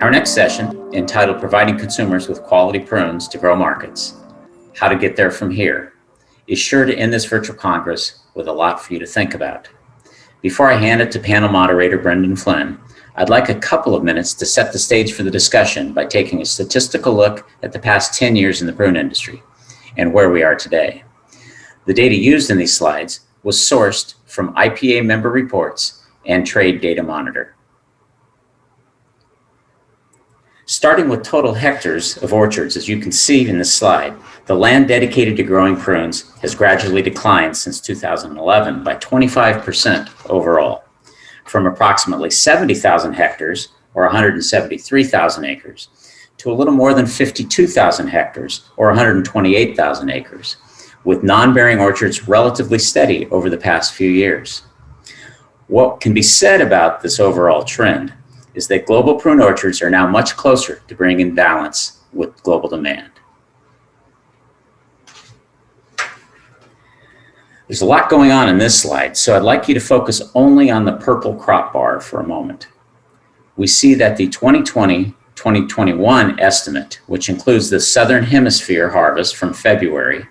Our next session, entitled Providing Consumers with Quality Prunes to Grow Markets, How to Get There From Here, is sure to end this virtual Congress with a lot for you to think about. Before I hand it to panel moderator Brendon Flynn, I'd like a couple of minutes to set the stage for the discussion by taking a statistical look at the past 10 years in the prune industry and where we are today. The data used in these slides was sourced from IPA member reports and Trade Data Monitor. Starting with total hectares of orchards, as you can see in this slide, the land dedicated to growing prunes has gradually declined since 2011 by 25% overall, from approximately 70,000 hectares, or 173,000 acres, to a little more than 52,000 hectares, or 128,000 acres, with non-bearing orchards relatively steady over the past few years. What can be said about this overall trend is that global prune orchards are now much closer to bringing in balance with global demand. There's a lot going on in this slide, so I'd like you to focus only on the purple crop bar for a moment. We see that the 2020-2021 estimate, which includes the Southern Hemisphere harvest from February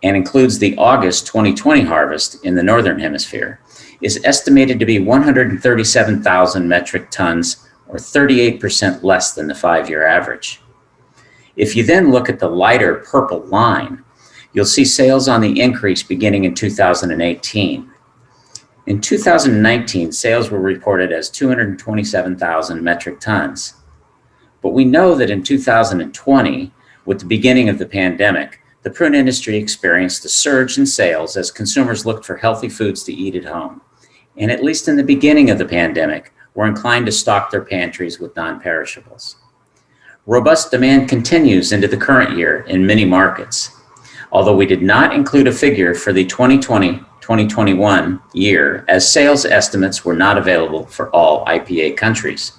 and includes the August 2020 harvest in the Northern Hemisphere, is estimated to be 137,000 metric tons, or 38% less than the 5-year average. If you then look at the lighter purple line, you'll see sales on the increase beginning in 2018. In 2019, sales were reported as 227,000 metric tons. But we know that in 2020, with the beginning of the pandemic, the prune industry experienced a surge in sales as consumers looked for healthy foods to eat at home. And at least in the beginning of the pandemic, were inclined to stock their pantries with non-perishables. Robust demand continues into the current year in many markets, although we did not include a figure for the 2020-2021 year, as sales estimates were not available for all IPA countries.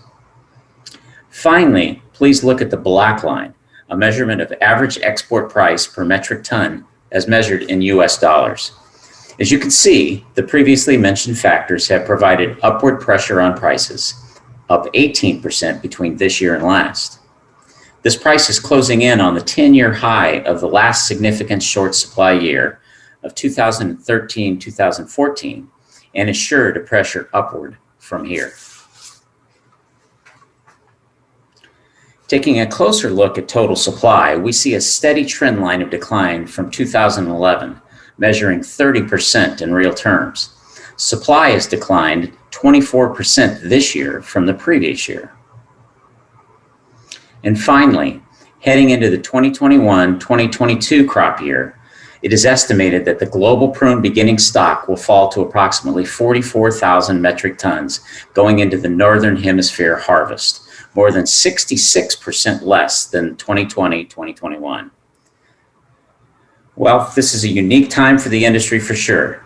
Finally, please look at the black line, a measurement of average export price per metric ton as measured in US dollars. As you can see, the previously mentioned factors have provided upward pressure on prices, up 18% between this year and last. This price is closing in on the 10-year high of the last significant short supply year of 2013-2014 and is sure to pressure upward from here. Taking a closer look at total supply, we see a steady trend line of decline from 2011, measuring 30% in real terms. Supply has declined 24% this year from the previous year. And finally, heading into the 2021-2022 crop year, it is estimated that the global prune beginning stock will fall to approximately 44,000 metric tons going into the Northern Hemisphere harvest, more than 66% less than 2020-2021. Well, this is a unique time for the industry for sure.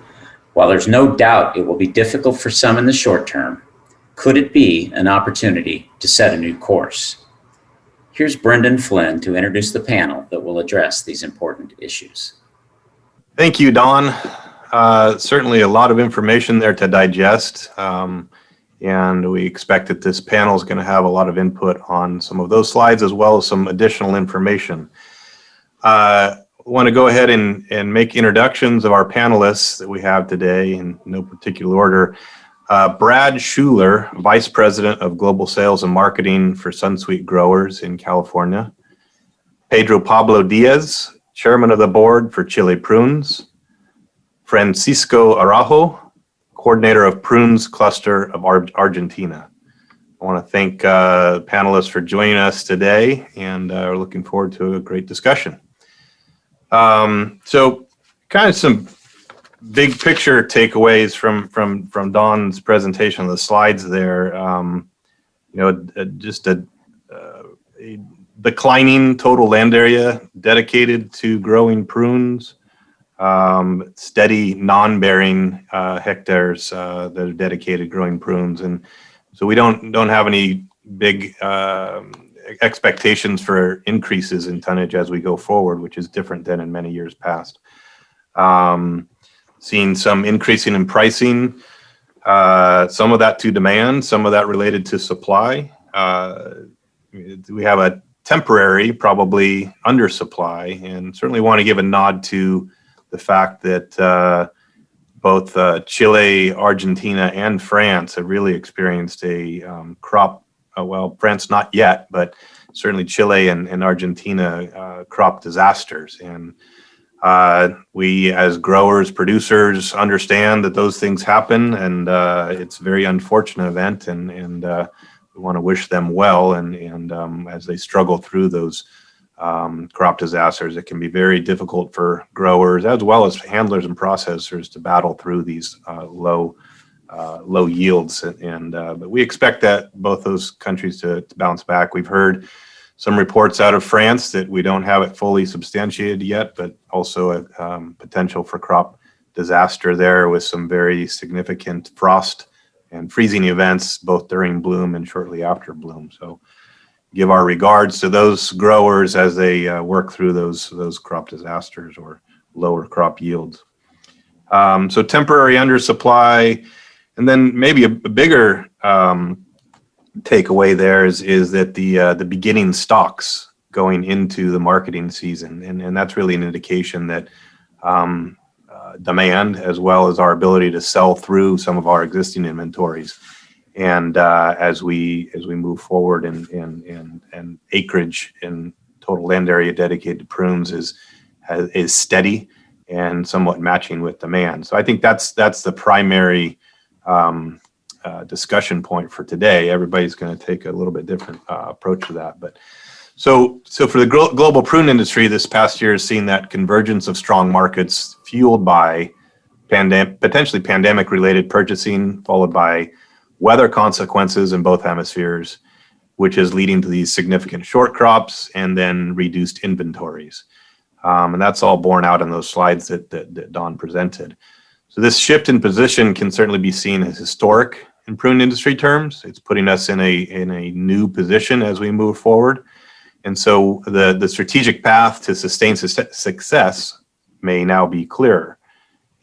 While there's no doubt it will be difficult for some in the short term, could it be an opportunity to set a new course? Here's Brendon Flynn to introduce the panel that will address these important issues. Thank you, Don. Certainly a lot of information there to digest. And we expect that this panel is going to have a lot of input on some of those slides as well as some additional information. I want to go ahead and make introductions of our panelists that we have today in no particular order. Brad Schuler, Vice President of Global Sales and Marketing for Sunsweet Growers in California. Pablo Diaz, Chairman of the Board for Chile Prunes. Francisco Araujo, Coordinator of Prunes Cluster of Argentina. I want to thank panelists for joining us today, and we're looking forward to a great discussion. So kind of some big picture takeaways from Don's presentation of the slides there. Just a declining total land area dedicated to growing prunes, steady non-bearing hectares that are dedicated growing prunes, and so we don't have any big expectations for increases in tonnage as we go forward, which is different than in many years past. Seeing some increasing in pricing, some of that to demand, some of that related to supply. we have a temporary, probably undersupply, and certainly want to give a nod to the fact that both Chile, Argentina, and France have really experienced a crop, well, France not yet, but certainly Chile and Argentina crop disasters. And we as growers, producers understand that those things happen, and it's a very unfortunate event, and we want to wish them well, and as they struggle through those crop disasters, it can be very difficult for growers as well as handlers and processors to battle through these low yields. But we expect that both those countries to bounce back. We've heard some reports out of France that we don't have it fully substantiated yet, but also a potential for crop disaster there with some very significant frost and freezing events both during bloom and shortly after bloom. So give our regards to those growers as they work through those crop disasters or lower crop yields. So temporary undersupply, and then maybe a bigger takeaway there is that the beginning stocks going into the marketing season, and that's really an indication that demand as well as our ability to sell through some of our existing inventories. And as we move forward, and acreage in total land area dedicated to prunes is steady and somewhat matching with demand. So I think that's the primary discussion point for today. Everybody's going to take a little bit different approach to that, but so for the global prune industry, this past year has seen that convergence of strong markets fueled by potentially pandemic-related purchasing, followed by weather consequences in both hemispheres, which is leading to these significant short crops and then reduced inventories. And that's all borne out in those slides that Don presented. So this shift in position can certainly be seen as historic in prune industry terms. It's putting us in a new position as we move forward. And so the strategic path to sustained success may now be clearer.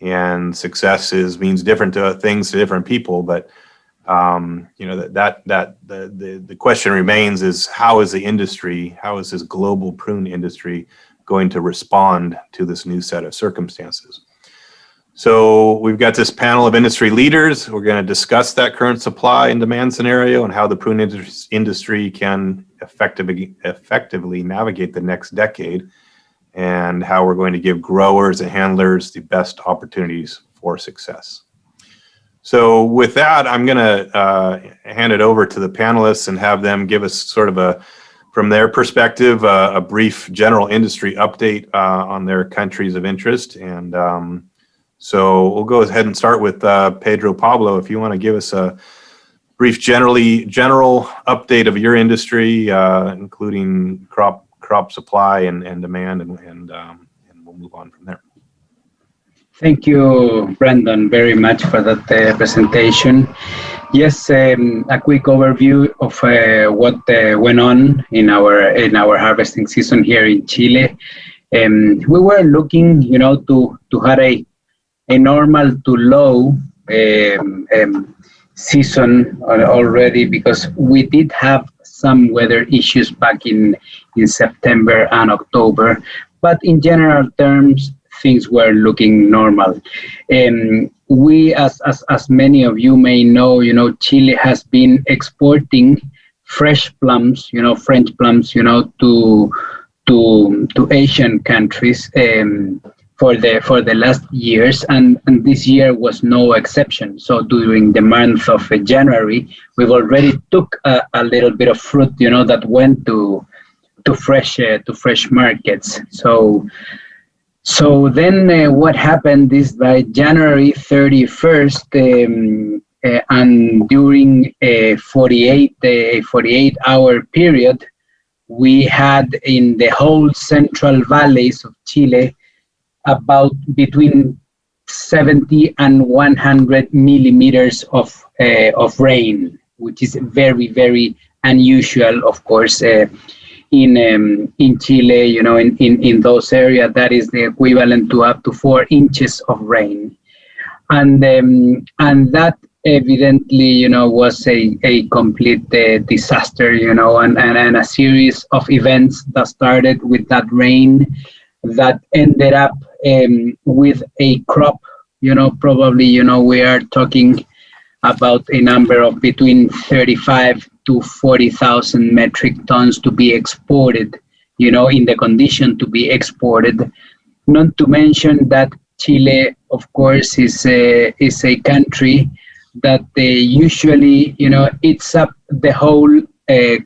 And success means different things to different people, but the question remains is how is this global prune industry going to respond to this new set of circumstances? So we've got this panel of industry leaders. We're going to discuss that current supply and demand scenario and how the prune industry can effectively navigate the next decade, and how we're going to give growers and handlers the best opportunities for success. So with that, I'm going to hand it over to the panelists and have them give us sort of from their perspective, a brief general industry update on their countries of interest. And so we'll go ahead and start with Pedro. Pablo, if you want to give us a brief general update of your industry, including crop supply and demand, and we'll move on from there. Thank you, Brendon, very much for that presentation. Yes, a quick overview of what went on in our harvesting season here in Chile. We were looking, to have a normal to low season already, because we did have some weather issues back in September and October, but in general terms, things were looking normal. We, as many of you may know, Chile has been exporting fresh plums, French plums, to Asian countries for the last years, and this year was no exception. So during the month of January, we've already took a little bit of fruit, that went to fresh markets. So then what happened is by January 31st, and during a 48-hour period, we had in the whole central valleys of Chile about between 70 and 100 millimeters of rain, which is very, very unusual, of course. In Chile, in those areas, that is the equivalent to up to 4 inches of rain, and that evidently, was a complete disaster, and a series of events that started with that rain that ended up with a crop, probably, we are talking about a number of between 35 to 40,000 metric tons to be exported, in the condition to be exported. Not to mention that Chile, of course, is a country that usually, eats up the whole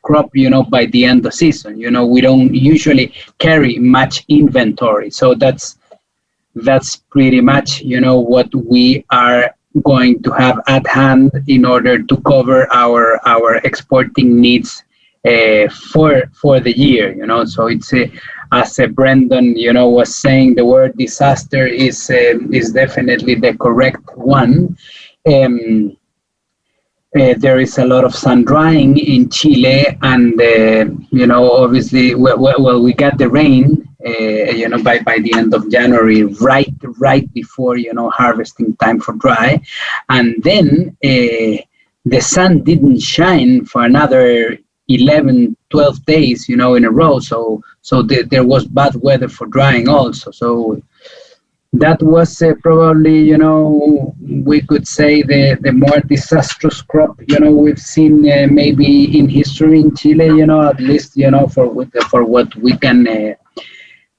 crop, by the end of season. We don't usually carry much inventory. So that's pretty much, what we are going to have at hand in order to cover our exporting needs for the year. So it's as Brendon, was saying, the word disaster is definitely the correct one. There is a lot of sun drying in Chile, and obviously, well, we got the rain, by the end of January, right before harvesting time for dry, and then the sun didn't shine for another 11, 12 days, in a row. So there was bad weather for drying also. So that was probably, we could say the more disastrous crop, we've seen maybe in history in Chile, at least, for what we can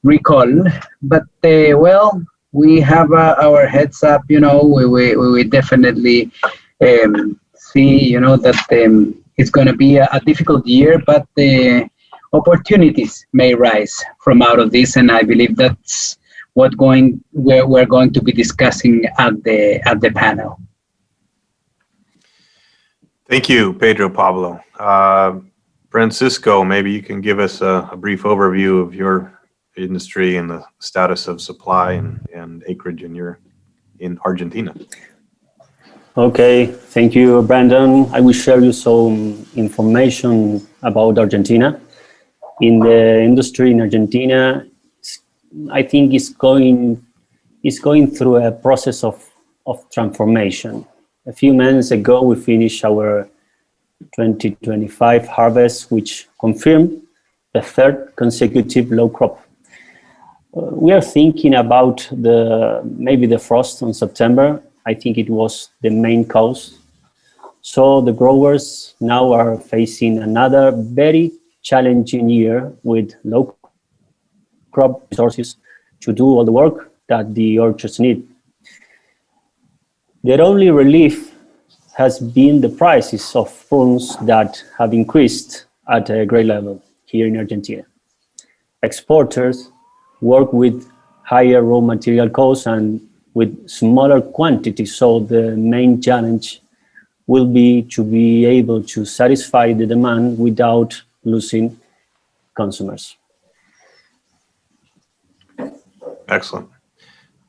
recall. But, well, we have our heads up, we definitely see, that it's going to be a difficult year, but opportunities may rise from out of this, and I believe that's what we're going to be discussing at the panel. Thank you, Pedro, Pablo. Francisco, maybe you can give us a brief overview of your industry and the status of supply and acreage in Argentina. Okay, thank you, Brendon. I will share you some information about Argentina. In the industry in Argentina, I think it's going through a process of transformation. A few months ago, we finished our 2025 harvest, which confirmed the third consecutive low crop. We are thinking about maybe the frost in September. I think it was the main cause. So the growers now are facing another very challenging year with low crop resources to do all the work that the orchards need. Their only relief has been the prices of prunes that have increased at a great level here in Argentina. Exporters work with higher raw material costs and with smaller quantities, so the main challenge will be to be able to satisfy the demand without losing consumers. Excellent.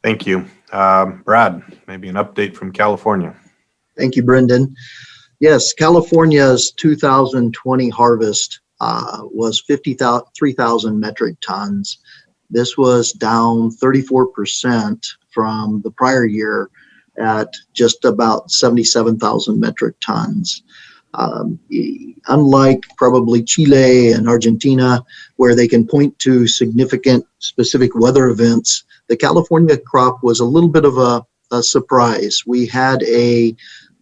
Thank you. Brad, maybe an update from California. Thank you, Brendon. Yes, California's 2020 harvest was 53,000 metric tons. This was down 34% from the prior year at just about 77,000 metric tons. Unlike probably Chile and Argentina, where they can point to significant specific weather events, the California crop was a little bit of a surprise. We had a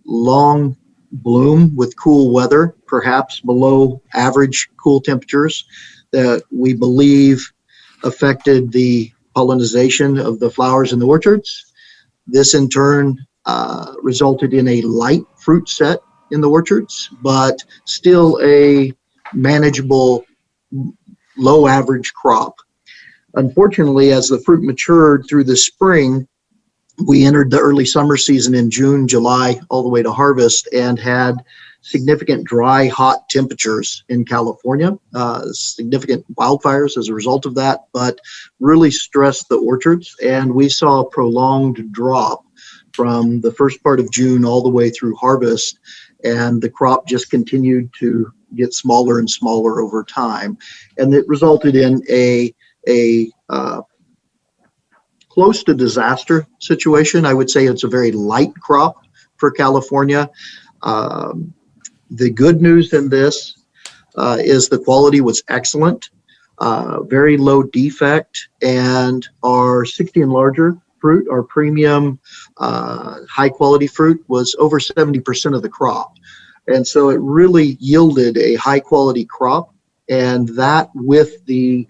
long bloom with cool weather, perhaps below average cool temperatures, that we believe affected the pollination of the flowers in the orchards. This in turn resulted in a light fruit set in the orchards, but still a manageable low average crop. Unfortunately, as the fruit matured through the spring, we entered the early summer season in June, July, all the way to harvest, and had significant dry, hot temperatures in California, significant wildfires as a result of that, but really stressed the orchards. And we saw a prolonged drop from the first part of June all the way through harvest. And the crop just continued to get smaller and smaller over time. And it resulted in a close to disaster situation. I would say it's a very light crop for California. The good news in this is the quality was excellent, very low defect, and our 60 and larger fruit, our premium high quality fruit, was over 70% of the crop. And so it really yielded a high quality crop, and that with the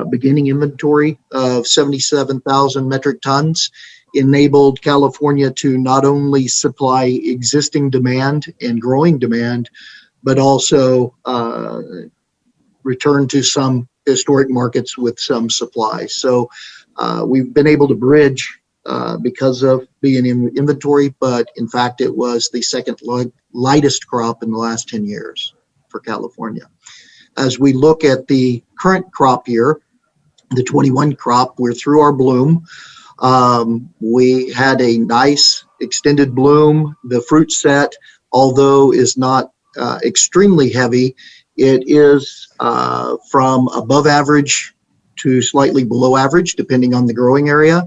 beginning inventory of 77,000 metric tons enabled California to not only supply existing demand and growing demand, but also return to some historic markets with some supply. So we've been able to bridge because of being in inventory, but in fact, it was the second lightest crop in the last 10 years for California. As we look at the current crop year, the 21 crop, we're through our bloom. We had a nice extended bloom. The fruit set, although is not extremely heavy, it is from above average to slightly below average, depending on the growing area.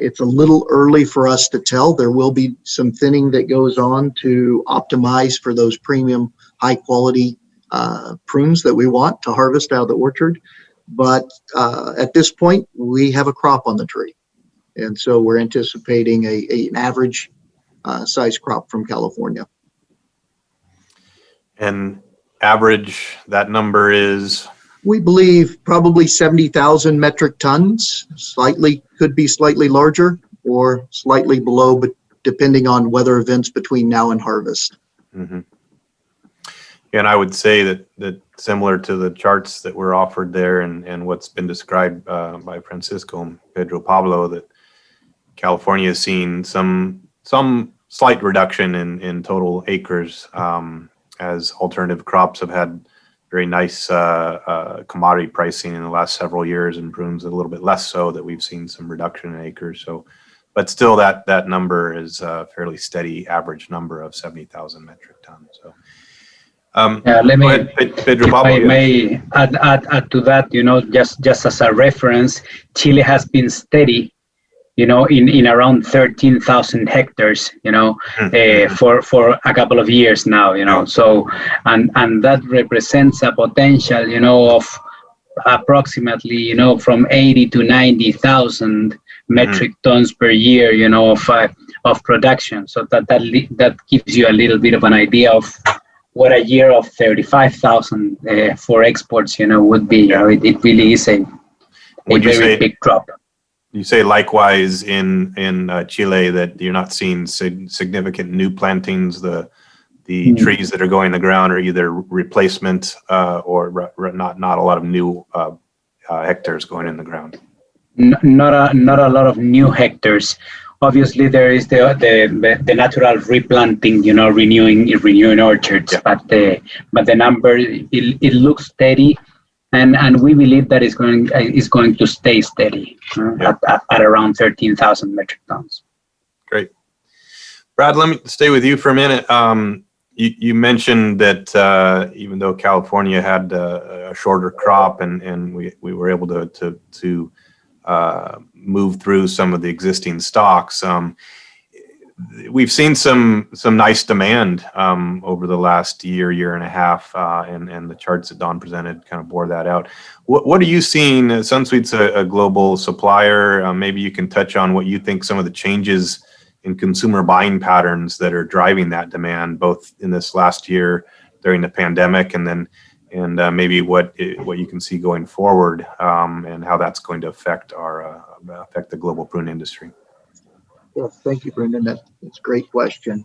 It's a little early for us to tell. There will be some thinning that goes on to optimize for those premium high quality prunes that we want to harvest out of the orchard. But at this point, we have a crop on the tree. And so we're anticipating an average size crop from California. And average, that number is? We believe probably 70,000 metric tons, could be slightly larger or slightly below, but depending on weather events between now and harvest. Mm-hmm. And I would say that similar to the charts that were offered there and what's been described by Francisco and Pedro Pablo, that California has seen some slight reduction in total acres as alternative crops have had very nice commodity pricing in the last several years, and prunes a little bit less so, that we've seen some reduction in acres. So, but still that number is a fairly steady average number of 70,000 metric tons. So. Let me, ahead, Pedro if Pablo, I may add to that, just as a reference, Chile has been steady, in around 13,000 hectares, for a couple of years now, so, and that represents a potential, of approximately, from 80 to 90,000 metric tons per year, of production. So that gives you a little bit of an idea of what a year of 35,000 for exports, would be. It really is a very big crop. You say likewise in Chile that you're not seeing significant new plantings. The trees that are going in the ground are either replacement or not a lot of new hectares going in the ground. Not a lot of new hectares. Obviously, there is the natural replanting, renewing orchards, yeah. but the number it looks steady. And we believe that is going to stay steady at around 13,000 metric tons. Great. Brad, let me stay with you for a minute. You mentioned that even though California had a shorter crop and we were able to move through some of the existing stocks, we've seen some nice demand over the last year and a half, and the charts that Don presented kind of bore that out. What are you seeing? Sunsweet's a global supplier. Maybe you can touch on what you think some of the changes in consumer buying patterns that are driving that demand, both in this last year during the pandemic, and maybe what you can see going forward, and how that's going to affect the global prune industry. Yes, thank you, Brendon. That's a great question.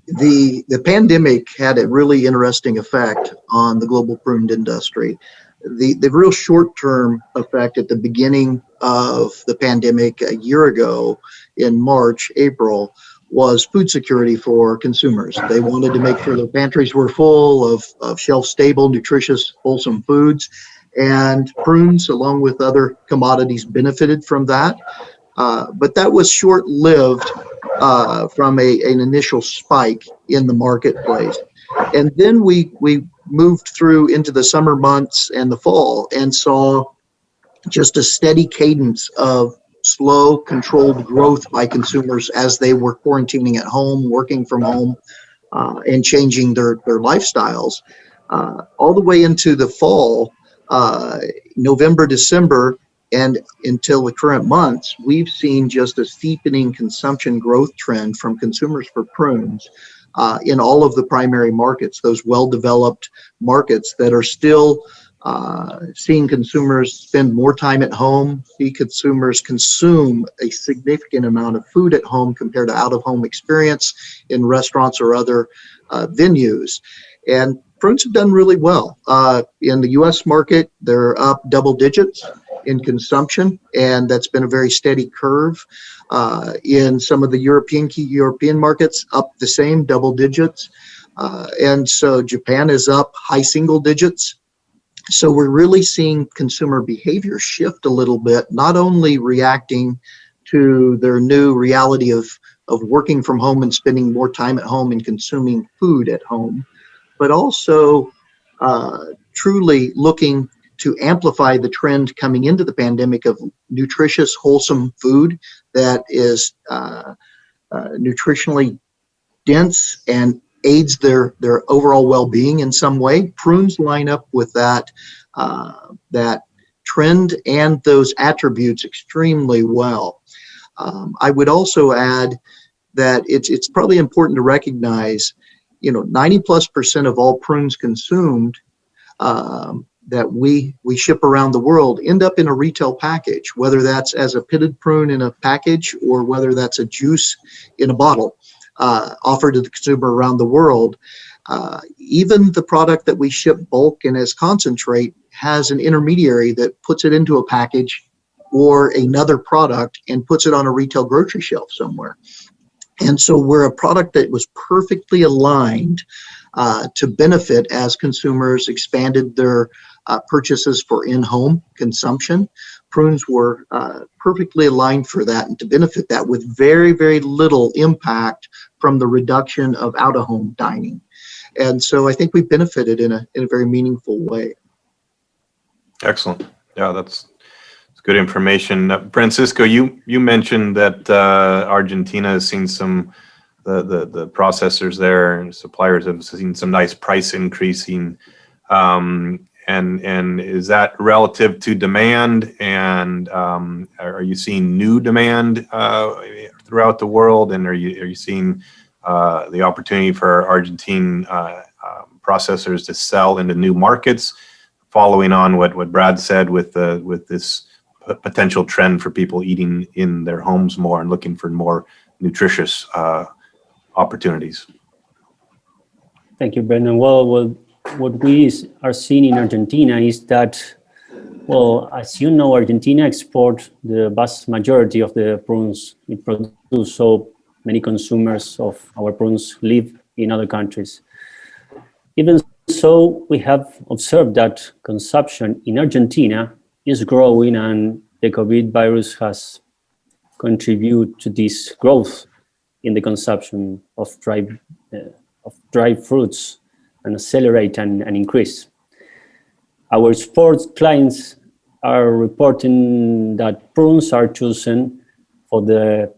The pandemic had a really interesting effect on the global prune industry. The real short-term effect at the beginning of the pandemic a year ago in March, April, was food security for consumers. They wanted to make sure their pantries were full of shelf-stable, nutritious, wholesome foods, and prunes, along with other commodities, benefited from that. But that was short-lived from an initial spike in the marketplace. And then we moved through into the summer months and the fall and saw just a steady cadence of slow, controlled growth by consumers as they were quarantining at home, working from home, and changing their lifestyles. All the way into the fall, November, December, and until the current months, we've seen just a steepening consumption growth trend from consumers for prunes in all of the primary markets, those well-developed markets that are still seeing consumers spend more time at home, see consumers consume a significant amount of food at home compared to out-of-home experience in restaurants or other venues. And prunes have done really well. In the U.S. market, they're up double digits in consumption, and that's been a very steady curve. In some of the key European markets, up the same double digits. And so Japan is up high single digits. So we're really seeing consumer behavior shift a little bit, not only reacting to their new reality of working from home and spending more time at home and consuming food at home, but also truly looking to amplify the trend coming into the pandemic of nutritious, wholesome food that is nutritionally dense and aids their overall well-being in some way. Prunes line up with that trend and those attributes extremely well. I would also add that it's probably important to recognize, 90+% of all prunes consumed that we ship around the world end up in a retail package, whether that's as a pitted prune in a package or whether that's a juice in a bottle offered to the consumer around the world. Even the product that we ship bulk and as concentrate has an intermediary that puts it into a package or another product and puts it on a retail grocery shelf somewhere. And so we're a product that was perfectly aligned to benefit as consumers expanded their purchases for in-home consumption. Prunes were perfectly aligned for that and to benefit that with very, very little impact from the reduction of out-of-home dining. And so I think we benefited in a very meaningful way. Excellent. Yeah, that's good information. Francisco, you mentioned that Argentina has seen the processors there and suppliers have seen some nice price increasing. And is that relative to demand? And are you seeing new demand throughout the world? And are you seeing the opportunity for Argentine processors to sell into new markets? Following on what Brad said with this potential trend for people eating in their homes more and looking for more nutritious opportunities. Thank you, Brendon. Well, what we are seeing in Argentina is that, as you know, Argentina exports the vast majority of the prunes it produces. So many consumers of our prunes live in other countries. Even so, we have observed that consumption in Argentina is growing, and the COVID virus has contributed to this growth in the consumption of dried fruits and accelerate and increase. Our sports clients are reporting that prunes are chosen for their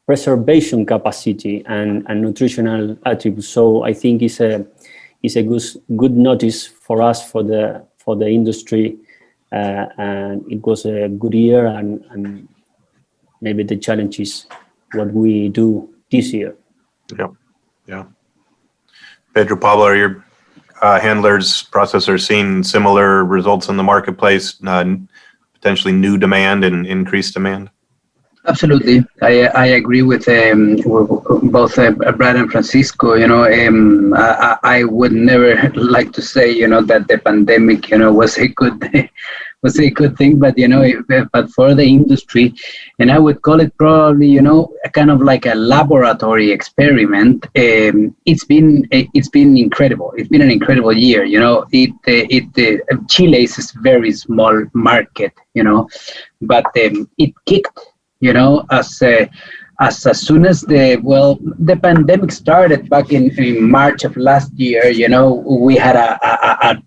preservation capacity and nutritional attributes. So I think it's a good notice for us for the industry, and it was a good year, and maybe the challenge is what we do this year. Yeah. Pedro, Pablo, are your handlers, processors seeing similar results in the marketplace, potentially new demand and increased demand? Absolutely. I agree with both Brad and Francisco. I would never like to say, that the pandemic, was a good thing, but, but for the industry, and I would call it probably, a kind of like a laboratory experiment. It's been incredible. It's been an incredible year. Chile is a very small market, but it kicked. As soon as the pandemic started back in March of last year, we had a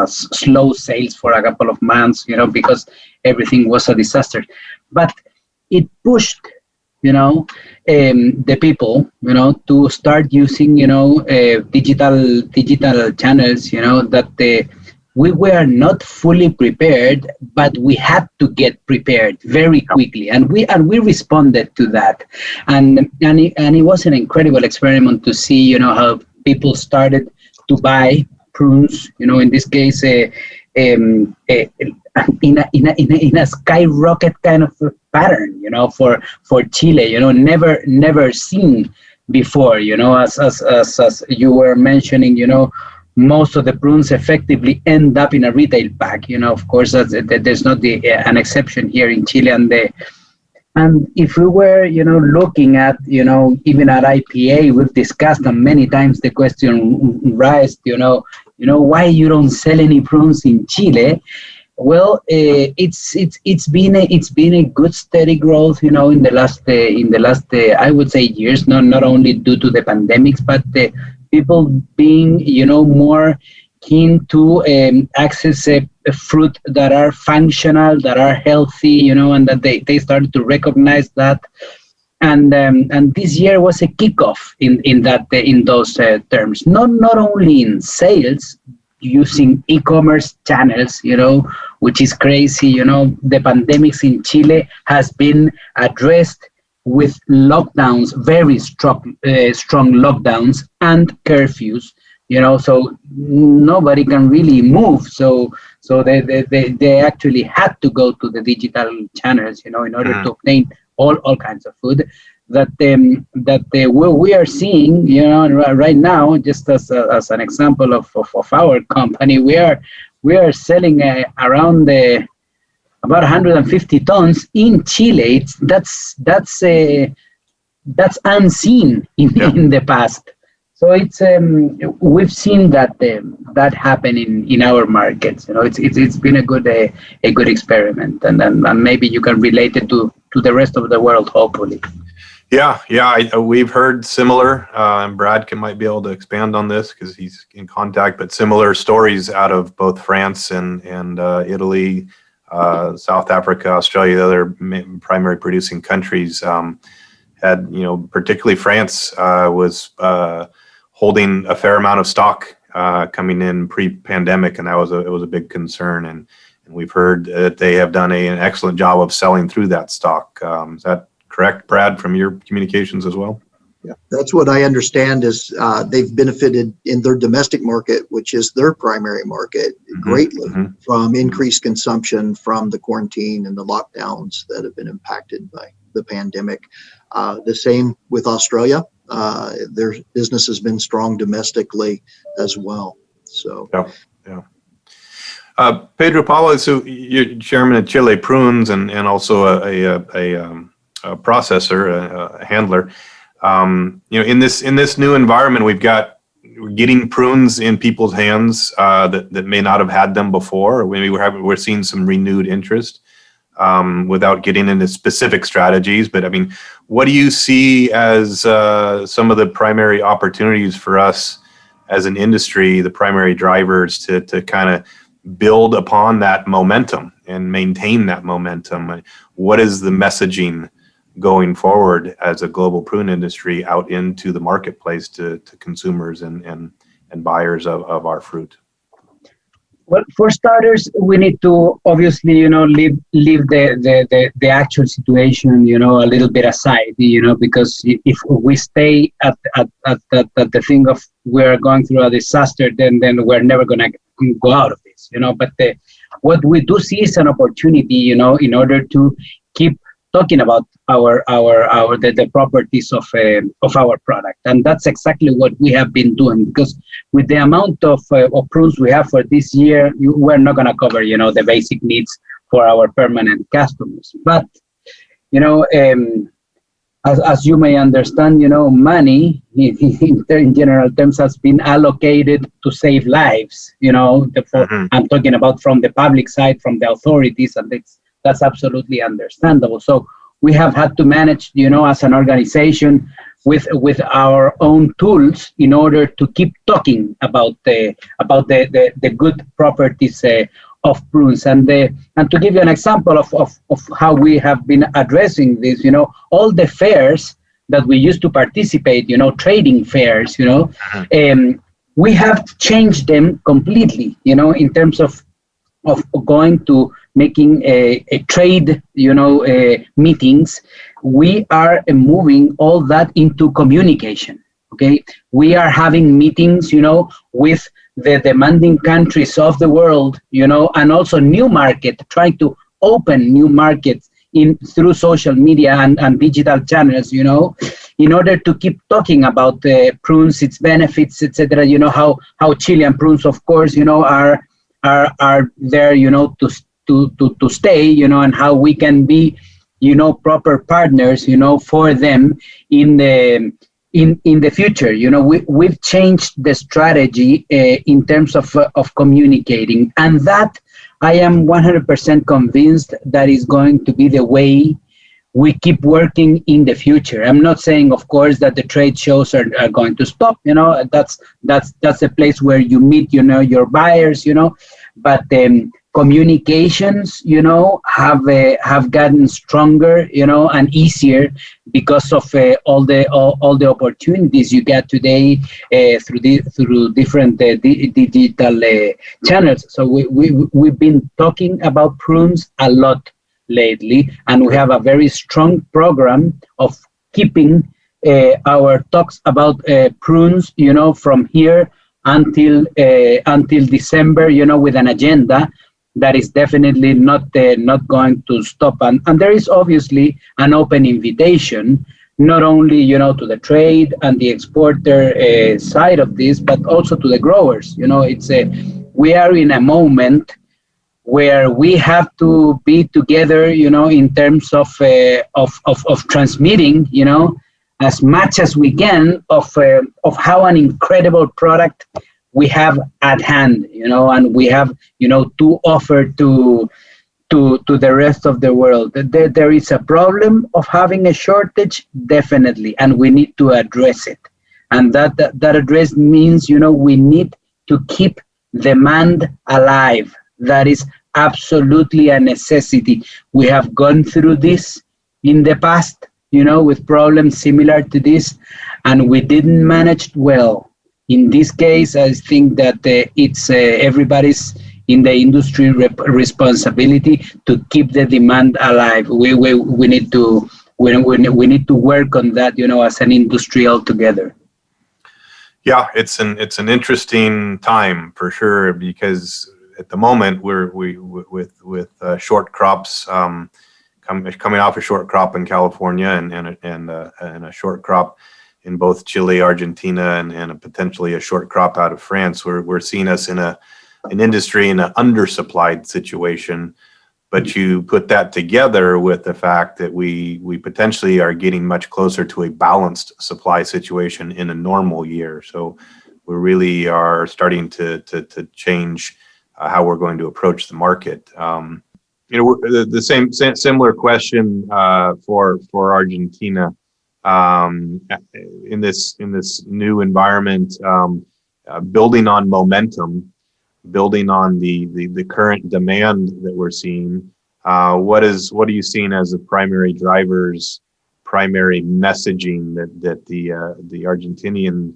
slow sales for a couple of months, because everything was a disaster. But it pushed, the people, to start using, digital channels, that we were not fully prepared, but we had to get prepared very quickly, and we responded to that, and it was an incredible experiment to see, how people started to buy prunes, in this case, in a skyrocket kind of pattern, for Chile, never seen before, as you were mentioning, most of the prunes effectively end up in a retail pack. Of course, there's not an exception here in Chile, and if we were, looking at, even at IPA, we've discussed many times the question raised, why you don't sell any prunes in Chile? Well, it's been a good steady growth, in the last I would say years, not only due to the pandemics, but people being, more keen to access fruit that are functional, that are healthy, and that they started to recognize that. And this year was a kickoff in those terms. Not only in sales, using e-commerce channels, which is crazy. The pandemics in Chile has been addressed with lockdowns, very strong lockdowns and curfews. So nobody can really move. So they actually had to go to the digital channels, in order to obtain all kinds of food that we are seeing, right now. Just as an example of our company, we are selling around about 150 tons in Chile. That's unseen in the past. So it's we've seen that happen in our markets. It's been a good experiment, and maybe you can relate it to the rest of the world, hopefully. Yeah, we've heard similar, and Brad might be able to expand on this because he's in contact, but similar stories out of both France and Italy, South Africa, Australia, the other primary producing countries, had, particularly France was holding a fair amount of stock coming in pre-pandemic, and it was a big concern. And we've heard that they have done an excellent job of selling through that stock. Is that correct, Brad, from your communications as well? Yeah, that's what I understand is they've benefited in their domestic market, which is their primary market, greatly from increased consumption from the quarantine and the lockdowns that have been impacted by the pandemic. The same with Australia. Their business has been strong domestically as well. So yeah. Pedro, Pablo, so you're chairman of Chile Prunes and also a processor, a handler. In this new environment, we're getting prunes in people's hands that may not have had them before. Maybe we're seeing some renewed interest. Without getting into specific strategies, but I mean, what do you see as some of the primary opportunities for us as an industry, the primary drivers to kind of build upon that momentum and maintain that momentum? What is the messaging going forward as a global prune industry out into the marketplace to consumers and buyers of our fruit? Well, for starters, we need to obviously, leave the actual situation, a little bit aside, because if we stay at the thing of we're going through a disaster, then we're never going to go out of this, But what we do see is an opportunity, in order to keep talking about the properties of our product, and that's exactly what we have been doing. Because with the amount of prunes we have for this year, we're not going to cover the basic needs for our permanent customers. But as you may understand, money in general terms has been allocated to save lives. I'm talking about from the public side, from the authorities, and that's absolutely understandable. So we have had to manage, as an organization with our own tools in order to keep talking about the good properties of prunes. And to give you an example of how we have been addressing this, all the fairs that we used to participate, trading fairs, we have changed them completely, in terms of going to making a trade, meetings. We are moving all that into communication. Okay, we are having meetings, with the demanding countries of the world, and also new market, trying to open new markets through social media and digital channels, in order to keep talking about the prunes, its benefits, etc. How Chilean prunes, of course, are there, to stay, and how we can be, proper partners, for them in the future. We've changed the strategy in terms of communicating, and that I am 100% convinced that is going to be the way we keep working in the future. I'm not saying, of course, that the trade shows are going to stop. That's a place where you meet, your buyers. But communications, have gotten stronger, and easier because of all the opportunities you get today through different digital channels. So we've been talking about prunes a lot lately, and we have a very strong program of keeping our talks about prunes, from here until December, with an agenda that is definitely not going to stop. And there is obviously an open invitation, not only, to the trade and the exporter side of this, but also to the growers. We are in a moment where we have to be together, in terms of transmitting, as much as we can of how an incredible product we have at hand, and we have, to offer to the rest of the world. There is a problem of having a shortage, definitely, and we need to address it. And that address means, we need to keep demand alive. That is absolutely a necessity. We have gone through this in the past, with problems similar to this, and we didn't manage well. In this case, I think that it's everybody's in the industry responsibility to keep the demand alive. We need to work on that, as an industry altogether. Yeah, it's an interesting time for sure, because at the moment we're with short crops, coming off a short crop in California and a short crop in both Chile, Argentina, and potentially a short crop out of France. We're seeing us in an industry in an undersupplied situation. But you put that together with the fact that we potentially are getting much closer to a balanced supply situation in a normal year. So we really are starting to change how we're going to approach the market. The similar question for Argentina. In this new environment, building on momentum, building on the current demand that we're seeing, what are you seeing as the primary drivers, primary messaging that the Argentinian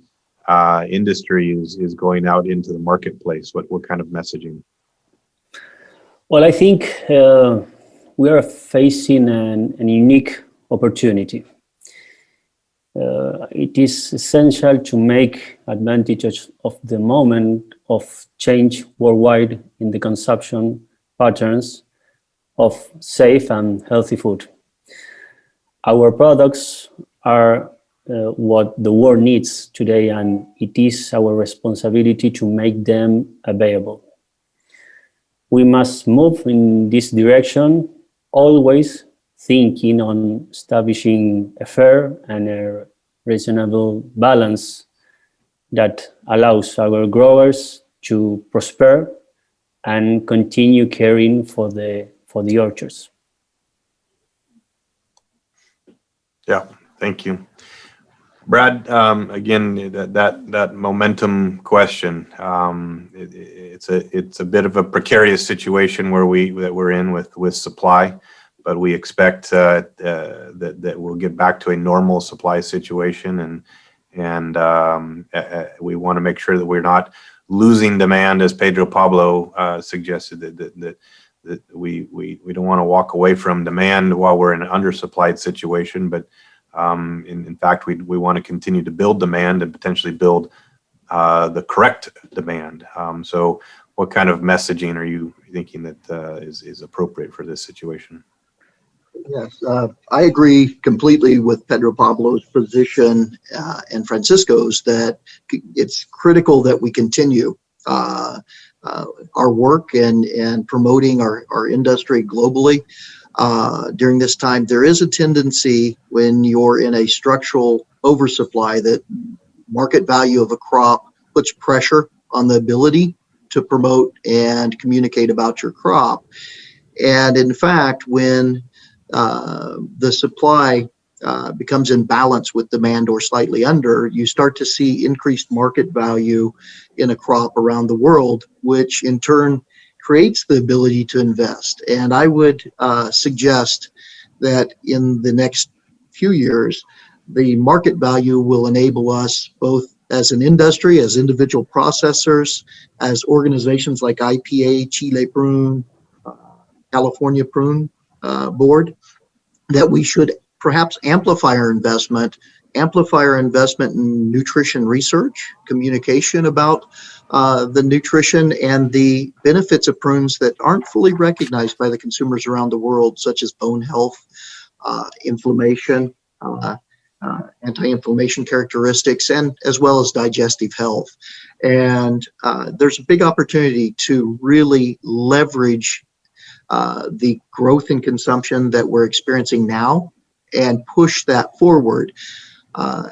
industry is going out into the marketplace? What kind of messaging? Well, I think we are facing an unique opportunity. It is essential to make advantage of the moment of change worldwide in the consumption patterns of safe and healthy food. Our products are what the world needs today, and it is our responsibility to make them available. We must move in this direction, always thinking on establishing a fair and a reasonable balance that allows our growers to prosper and continue caring for the orchards. Yeah, thank you. Brad, again, that momentum question. It's a bit of a precarious situation where we're in with supply, but we expect that we'll get back to a normal supply situation, and we want to make sure that we're not losing demand, as Pablo suggested, that we don't want to walk away from demand while we're in an undersupplied situation, but in fact, we want to continue to build demand and potentially build the correct demand. So what kind of messaging are you thinking that is appropriate for this situation? Yes, I agree completely with Pedro Pablo's position and Francisco's that it's critical that we continue our work and promoting our industry globally. During this time, there is a tendency when you're in a structural oversupply that market value of a crop puts pressure on the ability to promote and communicate about your crop. And in fact, when the supply becomes in balance with demand or slightly under, you start to see increased market value in a crop around the world, which in turn creates the ability to invest. And I would suggest that in the next few years, the market value will enable us both as an industry, as individual processors, as organizations like IPA, Chile Prune, California Prune Board, that we should perhaps amplify our investment in nutrition research, communication about the nutrition and the benefits of prunes that aren't fully recognized by the consumers around the world, such as bone health, inflammation, anti-inflammation characteristics, and as well as digestive health. And there's a big opportunity to really leverage the growth in consumption that we're experiencing now and push that forward.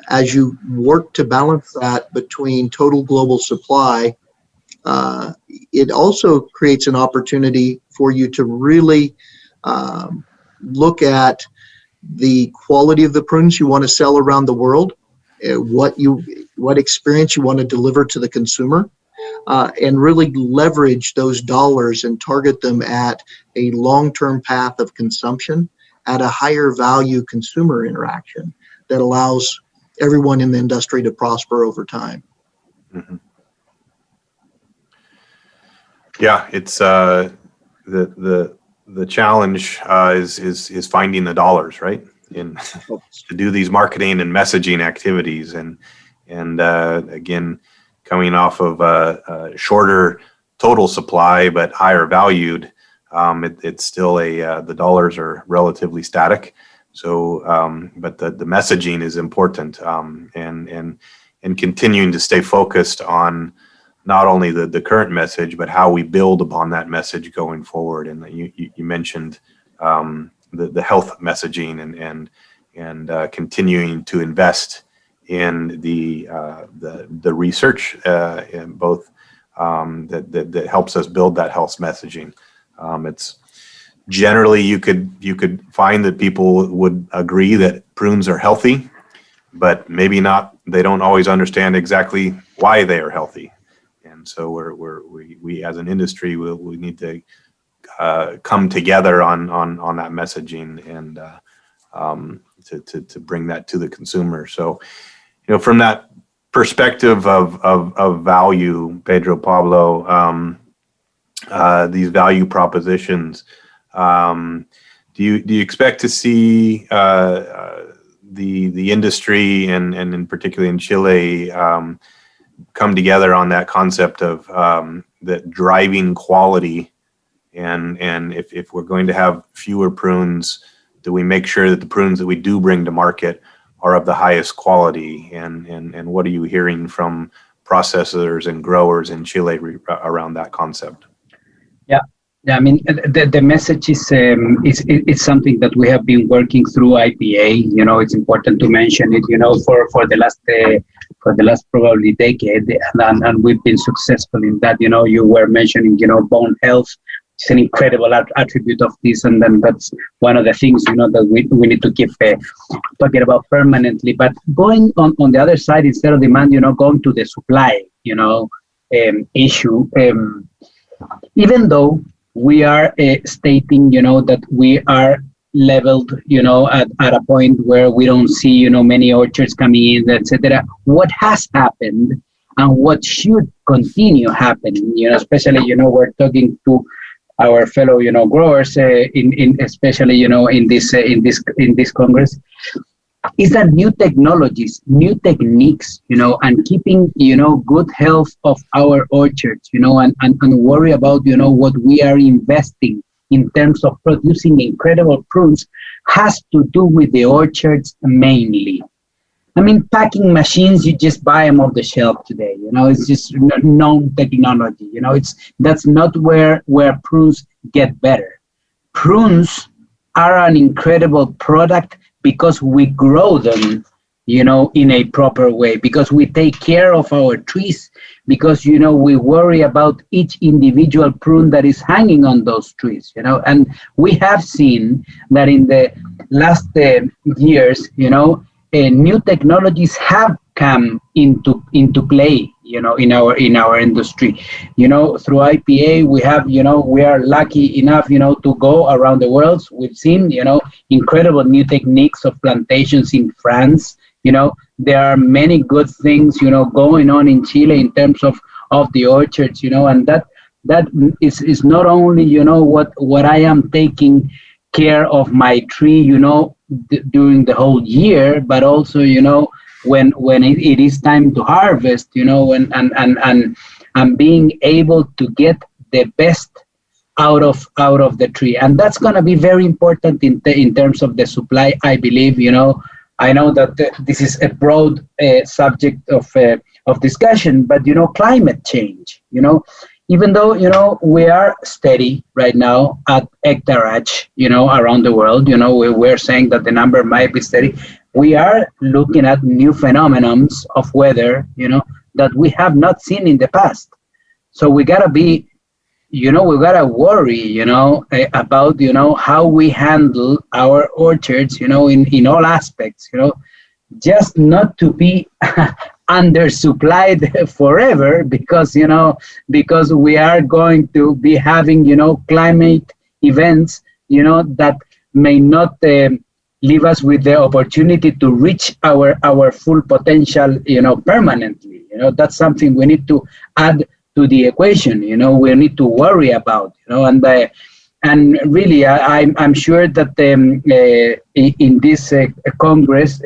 As you work to balance that between total global supply, it also creates an opportunity for you to really look at the quality of the prunes you want to sell around the world, what experience you want to deliver to the consumer, and really leverage those dollars and target them at a long-term path of consumption at a higher value consumer interaction that allows everyone in the industry to prosper over time. Mm-hmm. Yeah, it's the challenge is finding the dollars, right? To do these marketing and messaging activities, and again, coming off of a shorter total supply but higher valued, it's still the dollars are relatively static. So, but the messaging is important, and continuing to stay focused on not only the current message, but how we build upon that message going forward. And you mentioned the health messaging and continuing to invest in the research in both that helps us build that health messaging. It's generally you could find that people would agree that prunes are healthy, but maybe not. They don't always understand exactly why they are healthy, and so we as an industry we need to come together on that messaging and to bring that to the consumer. So, from that perspective of value, Pedro, Pablo, these value propositions, do you expect to see the industry and in particularly in Chile come together on that concept of that driving quality, and if we're going to have fewer prunes, do we make sure that the prunes that we do bring to market are of the highest quality, and what are you hearing from processors and growers in Chile around that concept? Yeah, I mean, the message is it's something that we have been working through IPA. It's important to mention it. For the last probably decade, and we've been successful in that. You were mentioning bone health. it's an incredible attribute of this, and then that's one of the things, that we need to keep talking about permanently. But going on the other side, instead of demand, going to the supply, issue. Even though we are stating, that we are leveled, at a point where we don't see, many orchards coming in, etc. What has happened and what should continue happening, especially, we're talking to our fellow, growers, in especially, in this Congress, is that new technologies, new techniques, and keeping, good health of our orchards, and worry about, what we are investing in terms of producing incredible prunes has to do with the orchards mainly. I mean, packing machines, you just buy them off the shelf today. It's just known technology. That's not where prunes get better. Prunes are an incredible product because we grow them, in a proper way, because we take care of our trees, because, we worry about each individual prune that is hanging on those trees, and we have seen that in the last years, new technologies have come into play, in our industry. Through IPA, we have, we are lucky enough, to go around the world. We've seen, incredible new techniques of plantations in France. There are many good things, going on in Chile in terms of the orchards, and that is not only, what I am taking care of my tree, during the whole year, but also, when it is time to harvest, and being able to get the best out of the tree. And that's going to be very important in terms of the supply, I believe. I know that this is a broad subject of discussion, but climate change, even though we are steady right now at hectareage, around the world, we're saying that the number might be steady. We are looking at new phenomenons of weather, that we have not seen in the past. So we gotta be, we gotta worry, about, how we handle our orchards, in all aspects, just not to be undersupplied forever, because we are going to be having, climate events, that may not leave us with the opportunity to reach our full potential, permanently. That's something we need to add to the equation. We need to worry about, and really, I'm sure that in this Congress,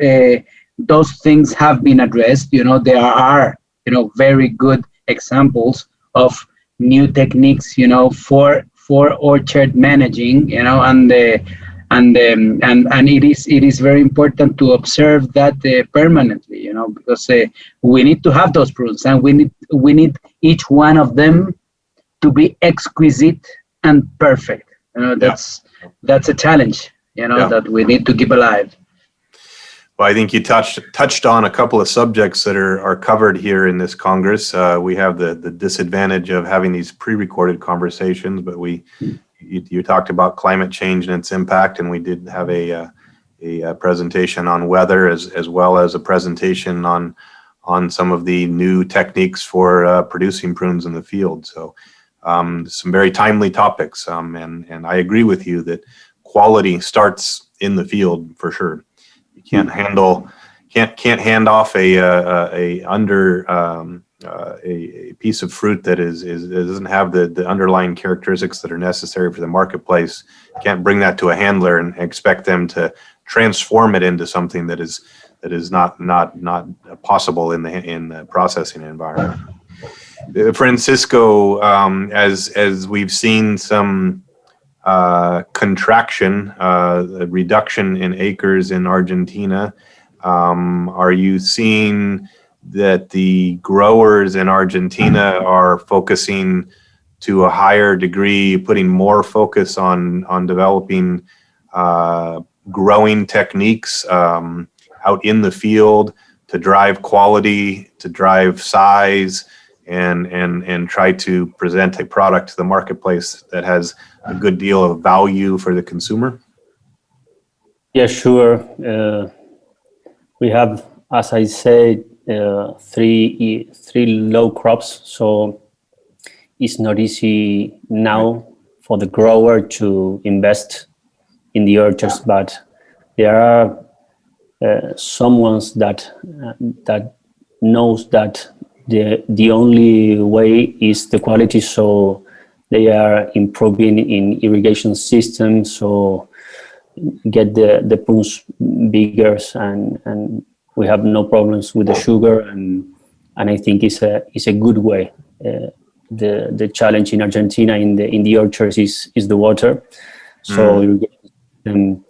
those things have been addressed. There are, very good examples of new techniques, for orchard managing, and it is very important to observe that permanently, because we need to have those prunes, and we need each one of them to be exquisite and perfect. That's a challenge, that we need to keep alive. Well, I think you touched on a couple of subjects that are covered here in this Congress. We have the disadvantage of having these pre-recorded conversations, but you talked about climate change and its impact, and we did have a presentation on weather, as well as a presentation on some of the new techniques for producing prunes in the field. So some very timely topics, and I agree with you that quality starts in the field for sure. You can't hand off a piece of fruit that doesn't have the underlying characteristics that are necessary for the marketplace. You can't bring that to a handler and expect them to transform it into something that is not possible in the processing environment. Francisco, as we've seen some contraction, a reduction in acres in Argentina, are you seeing that the growers in Argentina are focusing to a higher degree, putting more focus on developing growing techniques out in the field to drive quality, to drive size, and try to present a product to the marketplace that has a good deal of value for the consumer? Yeah, sure. We have, as I said, three low crops, so it's not easy now for the grower to invest in the orchards, but there are some ones that knows that the only way is the quality, so they are improving in irrigation systems, so get the prunes bigger, and we have no problems with the sugar, and I think it's a good way. The challenge in Argentina in the orchards is the water, so irrigation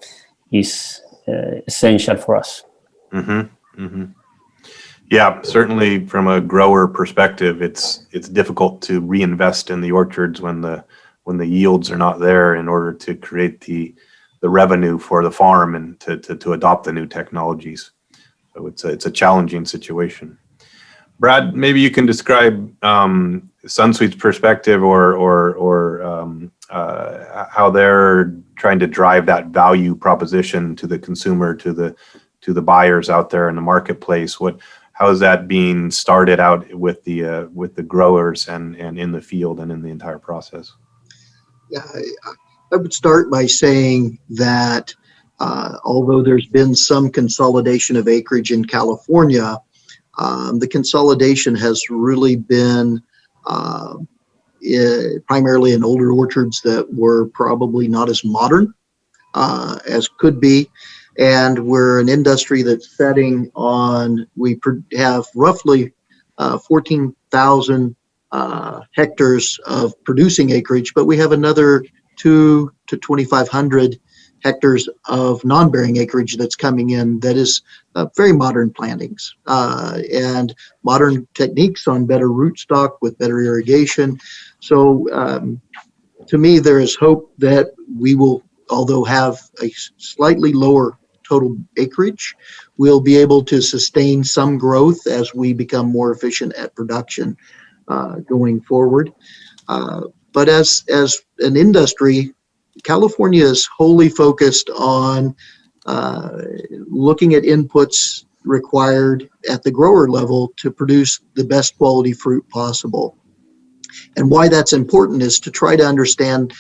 is essential for us. Mm-hmm. Mm-hmm. Yeah, certainly from a grower perspective, it's difficult to reinvest in the orchards when the yields are not there in order to create the revenue for the farm and to adopt the new technologies. So it's a challenging situation. Brad, maybe you can describe Sunsweet's perspective or how they're trying to drive that value proposition to the consumer, to the buyers out there in the marketplace. How is that being started out with the growers and in the field and in the entire process? Yeah, I would start by saying that although there's been some consolidation of acreage in California, the consolidation has really been primarily in older orchards that were probably not as modern as could be. And we're an industry that's setting on, we have roughly 14,000 hectares of producing acreage, but we have another 2,000 to 2,500 hectares of non-bearing acreage that's coming in that is very modern plantings and modern techniques on better rootstock with better irrigation. So to me, there is hope that we will, although have a slightly lower total acreage, we'll be able to sustain some growth as we become more efficient at production going forward. But as an industry, California is wholly focused on looking at inputs required at the grower level to produce the best quality fruit possible. And why that's important is to try to understand,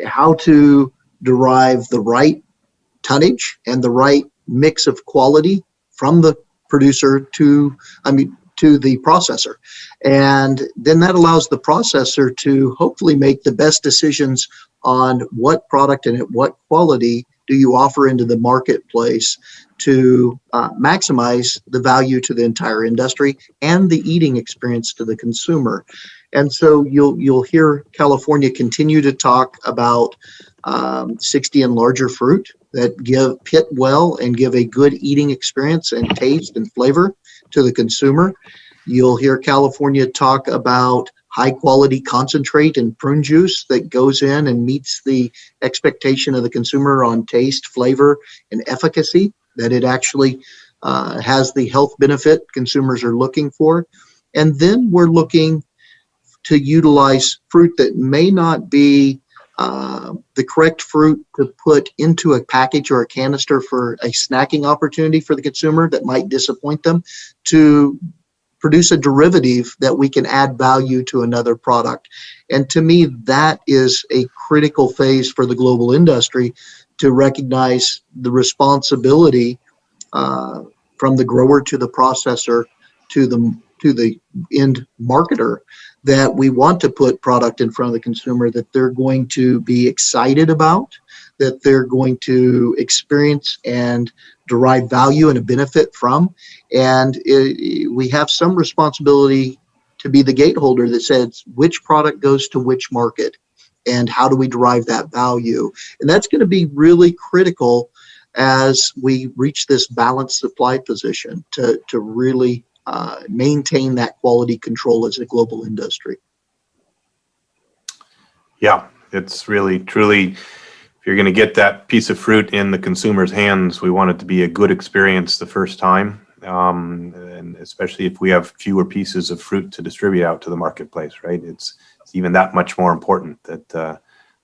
how to derive the right tonnage and the right mix of quality from the producer to the processor. And then that allows the processor to hopefully make the best decisions on what product and at what quality do you offer into the marketplace to maximize the value to the entire industry and the eating experience to the consumer. And so you'll hear California continue to talk about 60 and larger fruit that pit well and give a good eating experience and taste and flavor to the consumer. You'll hear California talk about high quality concentrate and prune juice that goes in and meets the expectation of the consumer on taste, flavor, and efficacy, that it actually has the health benefit consumers are looking for. And then we're looking to utilize fruit that may not be the correct fruit to put into a package or a canister for a snacking opportunity for the consumer that might disappoint them, to produce a derivative that we can add value to another product. And to me, that is a critical phase for the global industry to recognize the responsibility from the grower to the processor to the end marketer, that we want to put product in front of the consumer that they're going to be excited about, that they're going to experience and derive value and a benefit from. And we have some responsibility to be the gateholder that says which product goes to which market and how do we derive that value. And that's going to be really critical as we reach this balanced supply position to really maintain that quality control as a global industry. Yeah, it's really, truly, if you're going to get that piece of fruit in the consumer's hands, we want it to be a good experience the first time. And especially if we have fewer pieces of fruit to distribute out to the marketplace, right? It's even that much more important that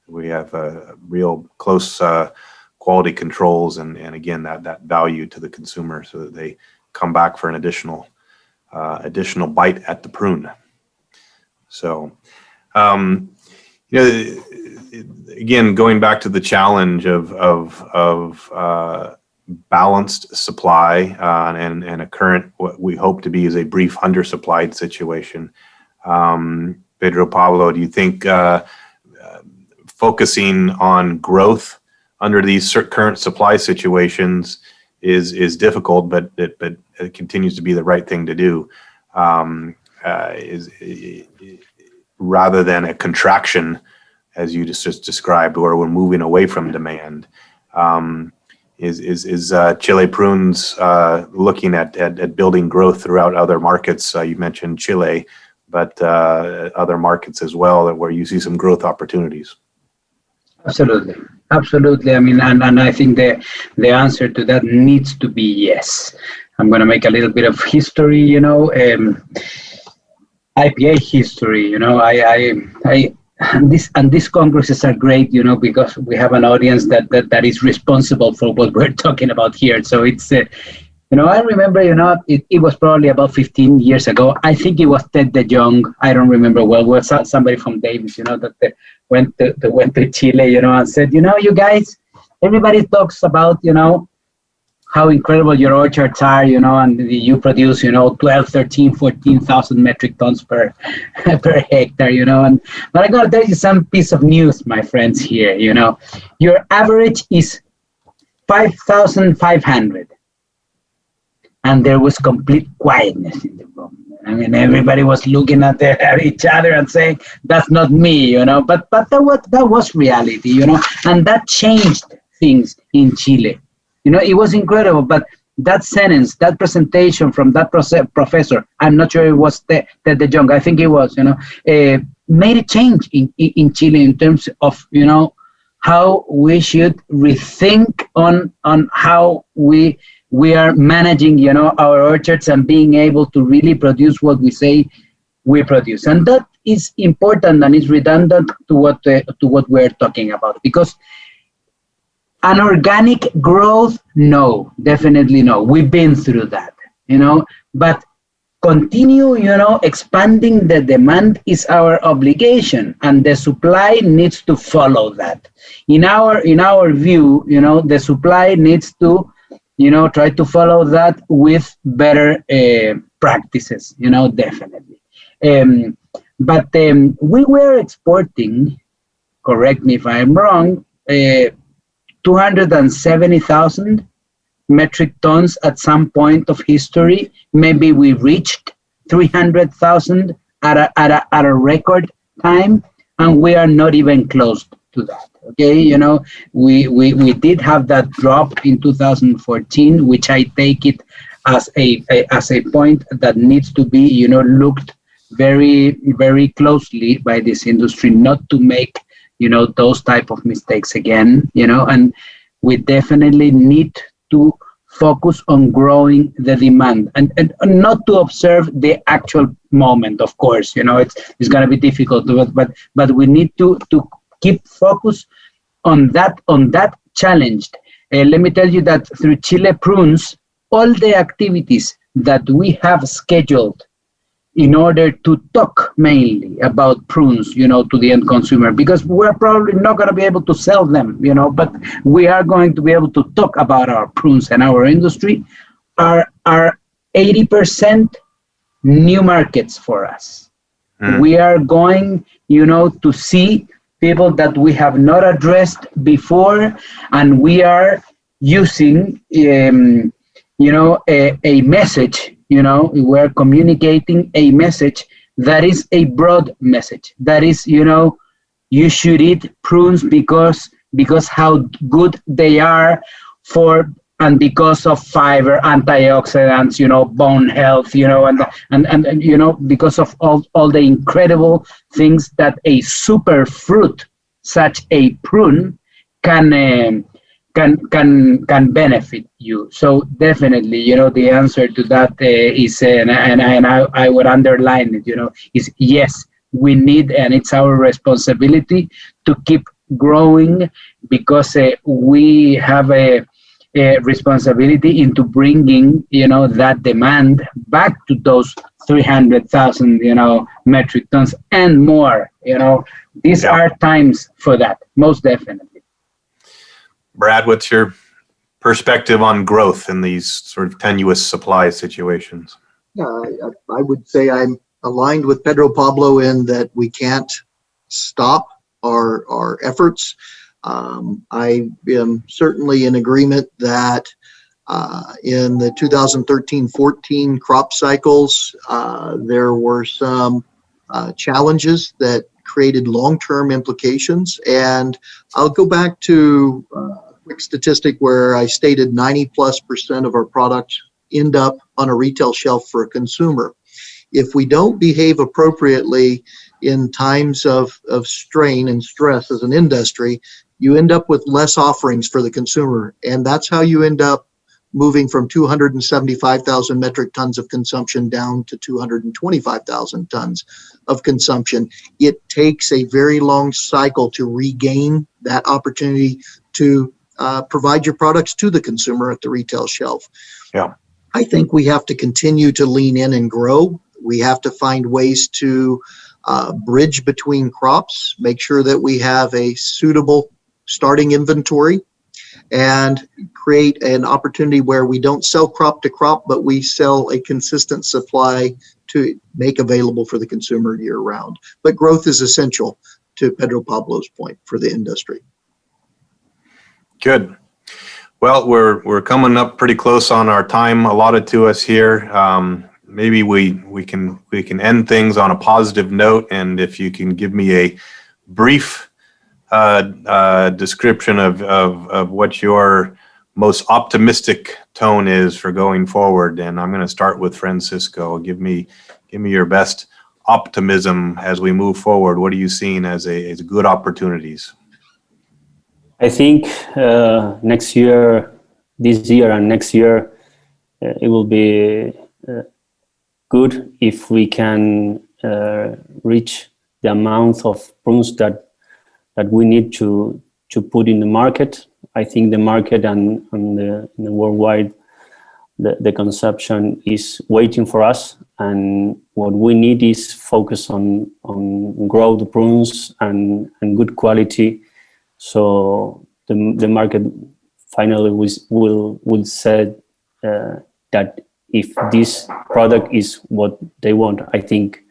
we have a real close quality controls and again, that value to the consumer so that they come back for an additional bite at the prune. So, again, going back to the challenge of balanced supply and a current, what we hope to be is a brief undersupplied situation. Pedro, Pablo, do you think focusing on growth under these current supply situations is difficult, but it continues to be the right thing to do, rather than a contraction, as you just described, where we're moving away from demand? Is Chile Prunes looking at building growth throughout other markets? You mentioned Chile, but other markets as well, where you see some growth opportunities. Absolutely. I mean, and I think the answer to that needs to be yes. I'm going to make a little bit of history, IPA history. These congresses are great, because we have an audience that is responsible for what we're talking about here. So it's, I remember, it was probably about 15 years ago. I think it was Ted DeJong. I don't remember well. It was somebody from Davis, that went to Chile, and said, you guys, everybody talks about, how incredible your orchards are, and you produce, 12, 13, 14,000 metric tons per hectare, but I gotta tell you some piece of news, my friends here, your average is 5,500. And there was complete quietness in the room. I mean, everybody was looking at each other and saying, that's not me, but that was reality, and that changed things in Chile. It was incredible, but that sentence, that presentation from that professor, I'm not sure it was Ted DeJong, I think it was, made a change in Chile in terms of, how we should rethink on how we are managing, our orchards and being able to really produce what we say we produce. And that is important and is redundant to what we're talking about, because an organic growth, no, definitely no. We've been through that, but continue, expanding the demand is our obligation, and the supply needs to follow that. In our view, the supply needs to, try to follow that with better practices, definitely. But we were exporting, correct me if I'm wrong, 270,000 metric tons at some point of history. Maybe we reached 300,000 at a record time, and we are not even close to that. Okay, we did have that drop in 2014, which I take it as a point that needs to be, looked very, very closely by this industry, not to make, those type of mistakes again, and we definitely need to focus on growing the demand and not to observe the actual moment. Of course, it's going to be difficult, but we need to keep focus on that challenge. Let me tell you that through Chile Prunes, all the activities that we have scheduled in order to talk mainly about prunes, to the end consumer, because we're probably not going to be able to sell them, but we are going to be able to talk about our prunes and our industry, are 80% new markets for us. We are going, to see people that we have not addressed before, and we are using, a message. We're communicating a message that is a broad message. That is, you should eat prunes because how good they are and because of fiber, antioxidants, bone health, and because of all the incredible things that a super fruit, such a prune, can can benefit you. So definitely, the answer to that is, and I would underline it, is yes, we need, and it's our responsibility to keep growing, because we have a responsibility into bringing, that demand back to those 300,000, metric tons and more. These are times for that, most definitely. Brad, what's your perspective on growth in these sort of tenuous supply situations? I would say I'm aligned with Pedro Pablo in that we can't stop our efforts. I am certainly in agreement that in the 2013-14 crop cycles, there were some challenges that created long-term implications. And I'll go back to a quick statistic where I stated 90+% of our products end up on a retail shelf for a consumer. If we don't behave appropriately in times of strain and stress as an industry, you end up with less offerings for the consumer. And that's how you end up moving from 275,000 metric tons of consumption down to 225,000 tons of consumption. It takes a very long cycle to regain that opportunity to provide your products to the consumer at the retail shelf. Yeah. I think we have to continue to lean in and grow. We have to find ways to bridge between crops, make sure that we have a suitable starting inventory, and create an opportunity where we don't sell crop to crop, but we sell a consistent supply to make available for the consumer year round. But growth is essential, to Pedro Pablo's point, for the industry. Good. Well, we're coming up pretty close on our time allotted to us here. Maybe we can end things on a positive note, and if you can give me a brief description of what your most optimistic tone is for going forward. And I'm going to start with Francisco. Give me your best optimism as we move forward. What are you seeing as good opportunities? I think this year and next year, it will be good if we can reach the amount of prunes that we need to put in the market. I think the market and the worldwide, the consumption is waiting for us, and what we need is focus on grow the prunes and good quality. So the market finally will say that if this product is what they want. I think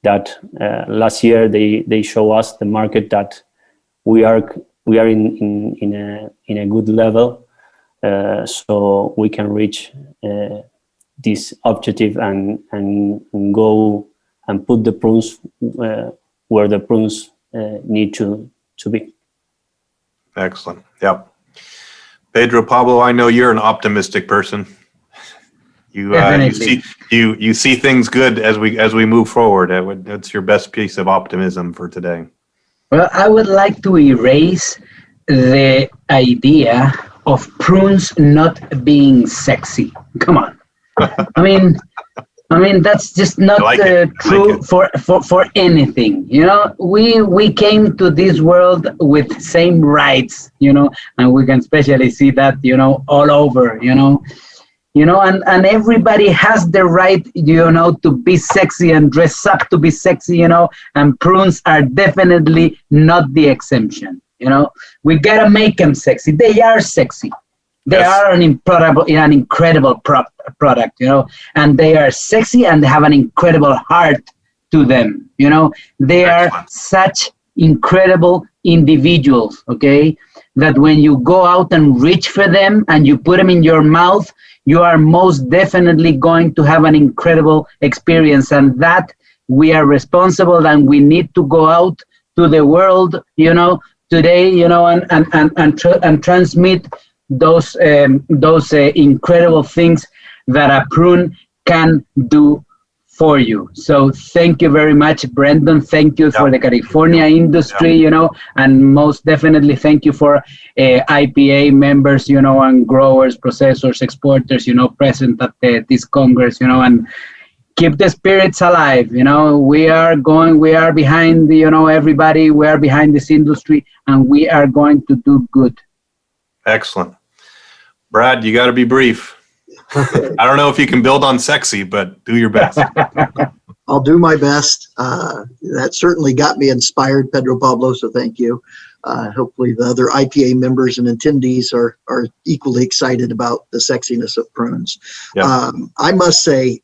that last year they show us, the market, that we are in a good level, so we can reach this objective and go and put the prunes where the prunes need to be. Excellent. Yep. Pedro, Pablo, I know you're an optimistic person. You see things good as we move forward. That's your best piece of optimism for today. Well, I would like to erase the idea of prunes not being sexy. Come on. I mean that's just not true for anything. We came to this world with same rights, and we can especially see that, all over, and everybody has the right, to be sexy and dress up to be sexy, and prunes are definitely not the exception. We gotta make them sexy. They are sexy. They are an incredible product, and they are sexy and have an incredible heart to them. They are such incredible individuals, okay, that when you go out and reach for them and you put them in your mouth, you are most definitely going to have an incredible experience, and that we are responsible, and we need to go out to the world, today, and transmit those incredible things that a prune can do for you. So thank you very much, Brendon. Thank you for the California industry, and most definitely thank you for IPA members, and growers, processors, exporters, present at this Congress, and keep the spirits alive. We are behind everybody. We are behind this industry, and we are going to do good. Excellent. Brad, you got to be brief. I don't know if you can build on sexy, but do your best. I'll do my best. That certainly got me inspired, Pedro, Pablo, so thank you. Hopefully the other IPA members and attendees are equally excited about the sexiness of prunes. Yeah. I must say,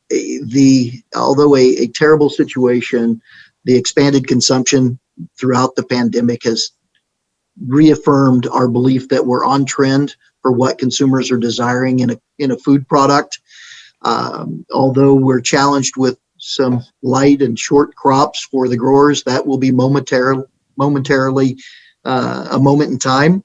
although a terrible situation, the expanded consumption throughout the pandemic has reaffirmed our belief that we're on trend for what consumers are desiring in a food product. Although we're challenged with some light and short crops for the growers, that will be momentarily a moment in time.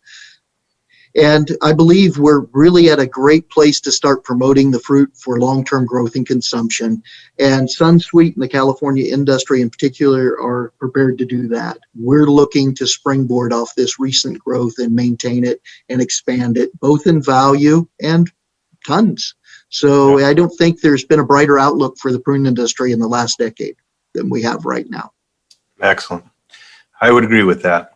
And I believe we're really at a great place to start promoting the fruit for long-term growth and consumption. And Sunsweet and the California industry in particular are prepared to do that. We're looking to springboard off this recent growth and maintain it and expand it, both in value and tons. So I don't think there's been a brighter outlook for the prune industry in the last decade than we have right now. Excellent. I would agree with that.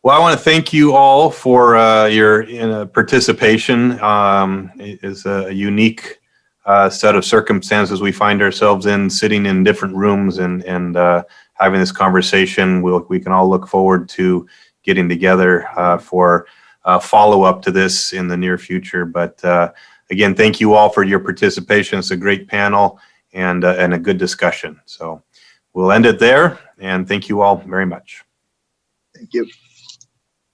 Well, I want to thank you all for your participation. It is a unique set of circumstances we find ourselves in, sitting in different rooms and having this conversation. We can all look forward to getting together for follow-up to this in the near future. But again, thank you all for your participation. It's a great panel and a good discussion. So we'll end it there, and thank you all very much. Thank you.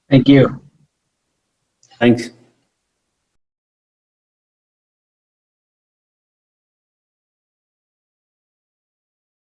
Thank you. Thanks.